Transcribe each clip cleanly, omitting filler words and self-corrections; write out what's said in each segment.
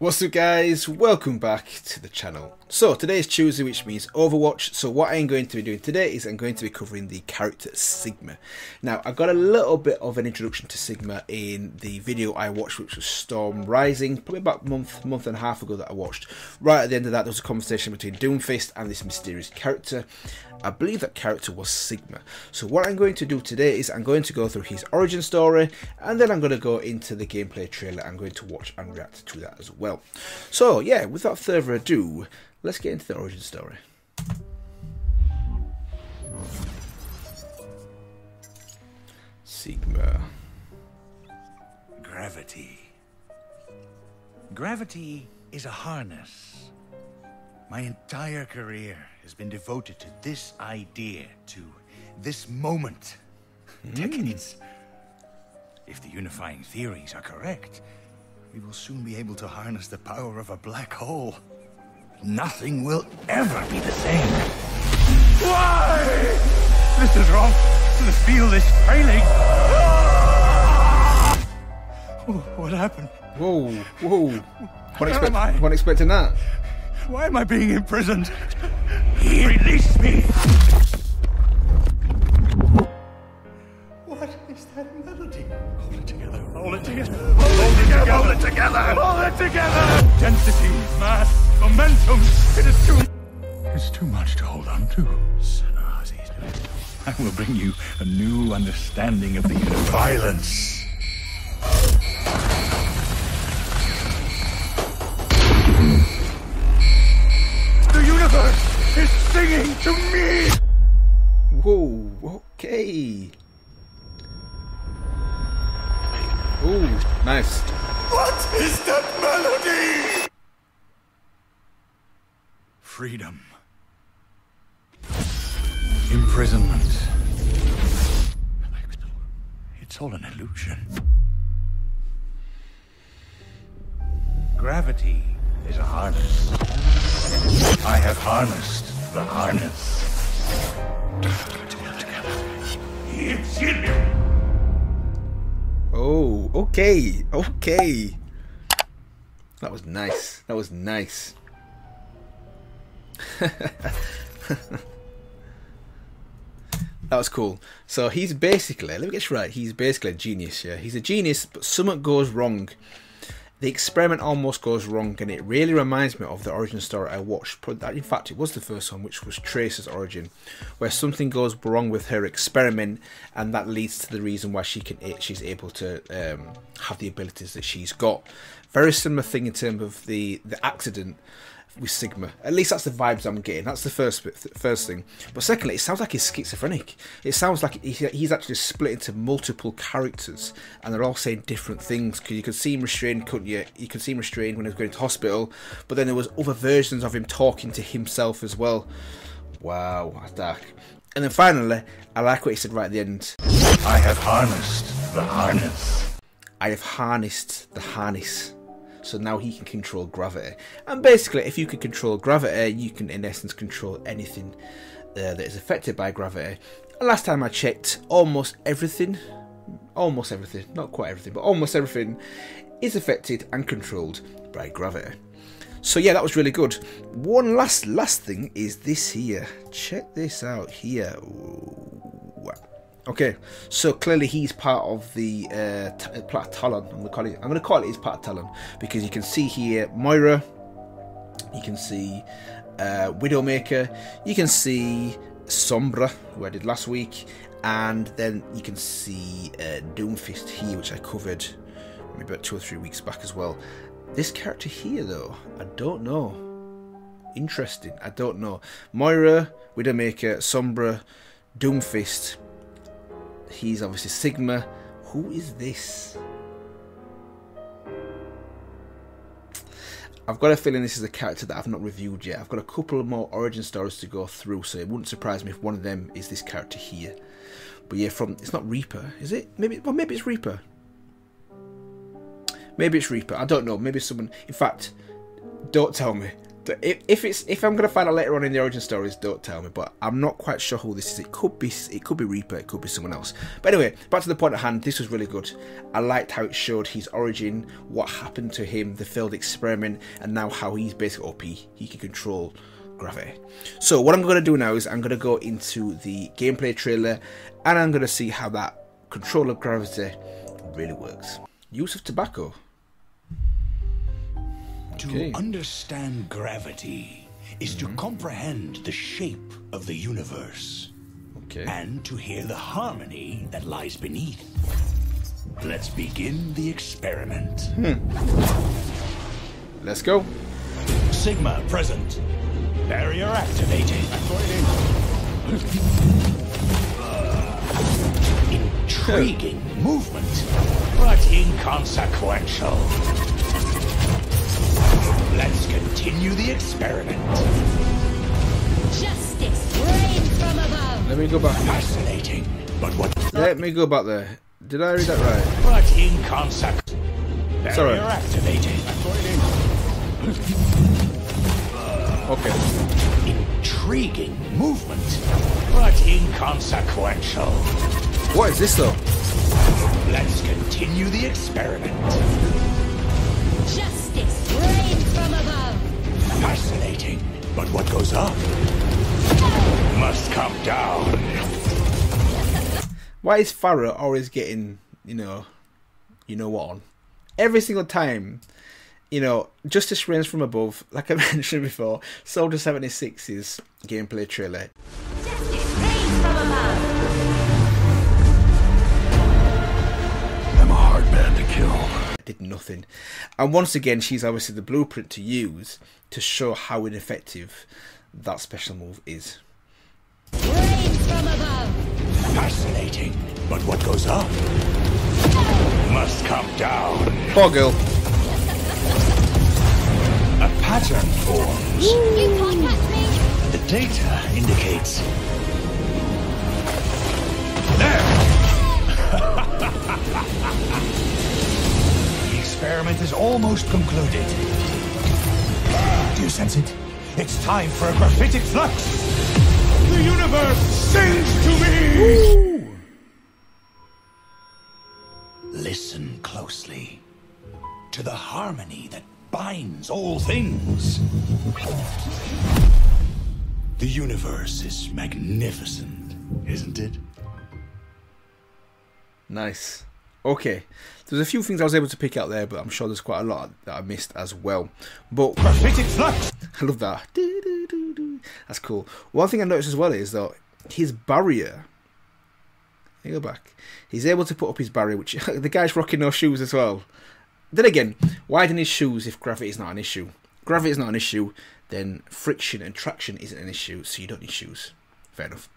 What's up guys, welcome back to the channel. So today is Tuesday, which means Overwatch. So what I'm going to be doing today is I'm going to be covering the character Sigma. Now I got a little bit of an introduction to Sigma in the video I watched, which was Storm Rising, probably about a month and a half ago that I watched. Right at the end of that there was a conversation between Doomfist and this mysterious character. I believe that character was Sigma. So what I'm going to do today is I'm going to go through his origin story, and then I'm going to go into the gameplay trailer. I'm going to watch and react to that as well. So yeah, without further ado, let's get into the origin story. Sigma. Gravity. Gravity is a harness. My entire career has been devoted to this idea, to this moment. Decades. If the unifying theories are correct, we will soon be able to harness the power of a black hole. Nothing will ever be the same. Why? This is wrong. The field is failing. What happened? Whoa, whoa. Wasn't expecting that. Why am I being imprisoned? Release me! What is that melody? Hold it together. Hold it together. Hold it together. Hold it together. Hold it together. Density, mass, momentum. It's too much to hold on to. I will bring you a new understanding of the universe. Violence. Is singing to me. Whoa, okay. Ooh, nice. What is that melody? Freedom. Imprisonment. It's all an illusion. Gravity is a harness. I have harnessed the harness. Oh, okay, okay. That was nice. That was nice. That was cool. So he's basically, let me get this right, he's basically a genius, yeah. He's a genius, but something goes wrong. The experiment almost goes wrong, and it really reminds me of the origin story I watched. In fact, it was the first one, which was Tracer's origin, where something goes wrong with her experiment, and that leads to the reason why she's able to have the abilities that she's got. Very similar thing in terms of the accident with Sigma. At least that's the vibes I'm getting. That's the first thing. But secondly, it sounds like he's schizophrenic. It sounds like he's actually split into multiple characters, and they're all saying different things. Because you could see him restrained, couldn't you? You could see him restrained when he was going to hospital, but then there was other versions of him talking to himself as well. Wow, that's dark. And then finally, I like what he said right at the end. I have harnessed the harness. I have harnessed the harness. So now he can control gravity. And basically, if you can control gravity, you can in essence control anything that is affected by gravity. And last time I checked, almost everything, not quite everything, but almost everything is affected and controlled by gravity. So yeah, that was really good. One last thing is this here. Check this out here. Ooh. Okay, so clearly he's part of the part of Talon. I'm going to call it he's part of Talon, because you can see here Moira, you can see Widowmaker, you can see Sombra, who I did last week, and then you can see Doomfist here, which I covered maybe about 2 or 3 weeks back as well. This character here, though, I don't know. Interesting, I don't know. Moira, Widowmaker, Sombra, Doomfist. He's obviously Sigma. Who is this? I've got a feeling this is a character that I've not reviewed yet. I've got a couple of more origin stories to go through, so it wouldn't surprise me if one of them is this character here. But yeah, it's not Reaper, is it? Maybe it's Reaper. Maybe it's Reaper. I don't know. Maybe someone. In fact, don't tell me. If I'm gonna find out later on in the origin stories, don't tell me. But I'm not quite sure who this is. It could be Reaper. It could be someone else. But anyway, back to the point at hand. This was really good. I liked how it showed his origin, what happened to him, the failed experiment, and now how he's basically OP. He can control gravity. So what I'm going to do now is I'm going to go into the gameplay trailer, and I'm going to see how that control of gravity really works. Use of tobacco. To understand gravity is to comprehend the shape of the universe. And to hear the harmony that lies beneath. Let's begin the experiment. Let's go. Sigma present. Barrier activated. Intriguing movement, but inconsequential. Let's continue the experiment. Justice reigns from above. Let me go back. Fascinating, but what? Let me go back there. Did I read that right? But inconsequential. Sorry. Barrier activated. Okay. Intriguing movement, but inconsequential. What is this though? Let's continue the experiment. Justice reigns from above. Fascinating, but what goes up must come down. Why is Farah always getting, you know what on? Every single time, Justice reigns from above, like I mentioned before, Soldier 76's gameplay trailer. Justice reigns from above. I'm a hard man to kill. Did nothing. And once again, she's obviously the blueprint to use to show how ineffective that special move is. Reigns from above. Fascinating, but what goes up must come down. Poor girl. A pattern forms. You can't catch me. The data indicates. There! The experiment is almost concluded. Do you sense it? It's time for a graphitic flux! The universe sings to me! Ooh. Listen closely to the harmony that binds all things. The universe is magnificent, isn't it? Nice. Okay. There's a few things I was able to pick out there, but I'm sure there's quite a lot that I missed as well. But graphitic flux! I love that. That's cool. One thing I noticed as well is that his barrier. Let me go back. He's able to put up his barrier, which the guy's rocking no shoes as well. Then again, widen his shoes if gravity is not an issue. Gravity is not an issue, then friction and traction isn't an issue, so you don't need shoes. Fair enough.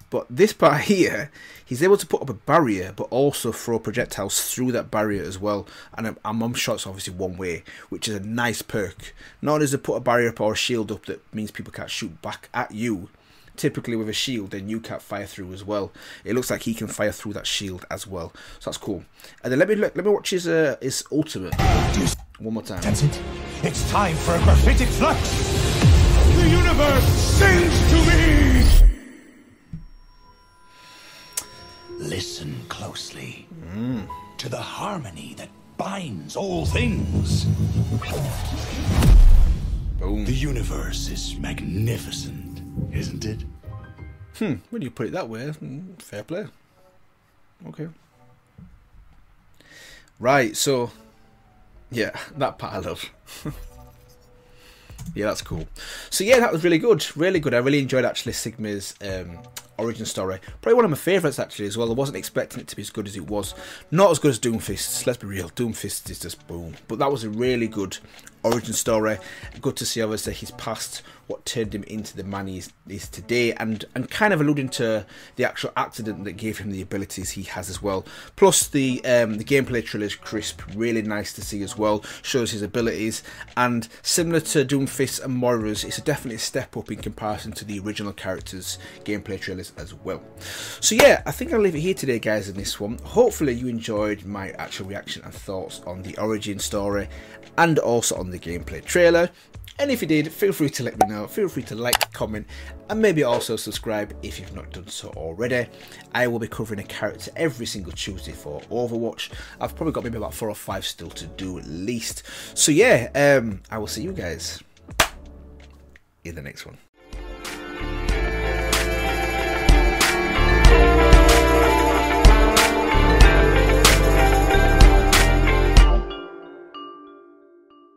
But this part here, he's able to put up a barrier, but also throw projectiles through that barrier as well. And a mum shot's obviously one way, which is a nice perk. Not only does it put a barrier up or a shield up that means people can't shoot back at you, typically with a shield, then you can't fire through as well. It looks like he can fire through that shield as well, so that's cool. And then let me watch his ultimate one more time. That's it. It's time for a graphitic flux. The universe sings to me. Listen closely to the harmony that binds all things. Boom. The universe is magnificent, isn't it? When you put it that way, fair play. Okay. Right, so yeah, that part I love. Yeah, that's cool. So yeah, that was really good. Really good. I really enjoyed actually Sigma's origin story. Probably one of my favourites actually as well. I wasn't expecting it to be as good as it was. Not as good as Doomfist, let's be real. Doomfist is just boom. But that was a really good origin story. Good to see obviously his past, what turned him into the man he is today, and kind of alluding to the actual accident that gave him the abilities he has as well. Plus the gameplay trailer is crisp, really nice to see as well. Shows his abilities, and similar to Doomfist and Moira's, it's definitely a step up in comparison to the original characters' gameplay trailers as well. So yeah, I think I'll leave it here today guys in this one. Hopefully you enjoyed my actual reaction and thoughts on the origin story and also on the gameplay trailer. And if you did, feel free to let me know. Feel free to like, comment, and maybe also subscribe if you've not done so already. I will be covering a character every single Tuesday for Overwatch. I've probably got maybe about 4 or 5 still to do at least. So yeah, I will see you guys in the next one.